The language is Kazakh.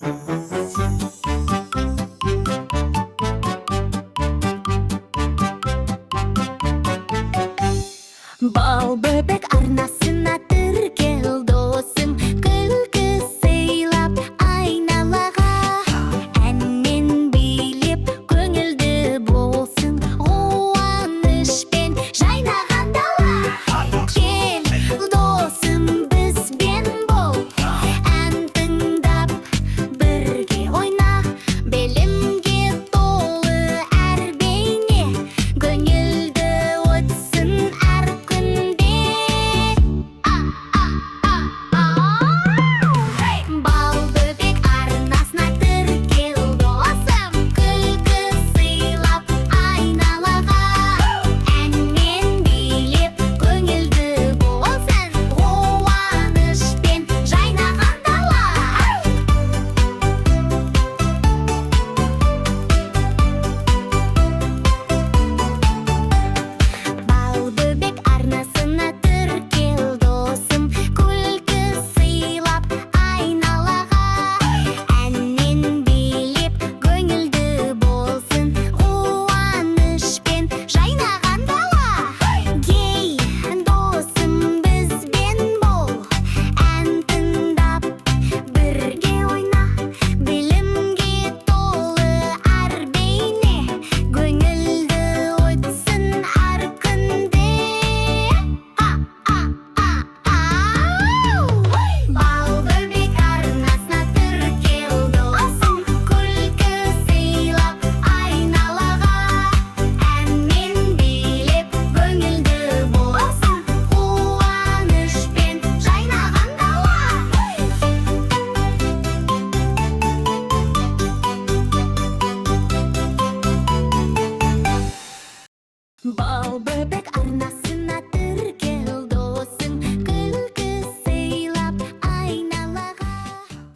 Балбөбек арнасына тіркел досым, күлкі сыйлап айналаға. Әнмен билеп көңілді болсын, қуанышпен жайнаған дала. Кел досым бізбен бол, ән тыңдап бірге ойна. Білімге толы әр бейне, көңілді өтсін әр күнде. Балбөбек арнасына тіркел досым, күлкі сыйлап айналаға. Әнмен билеп көңілді болсын, қуанышпен жайнаған дала. Балбөбек арнасына тіркел досым, күлкі сыйлап айналаға. Әнмен билеп көңілді болсын, қуанышпен жайнаған дала. Кей досым бізбен бол, ән тыңдап бірге ойна. Білімге толы әр бейне, көңілді өтсін әр күнде. Балбөбек арнасына тіркел досым, күлкі сыйлап айналаға. Әнмен билеп көңілді болсын, қуанышпен жайнаған дала. Балбөбек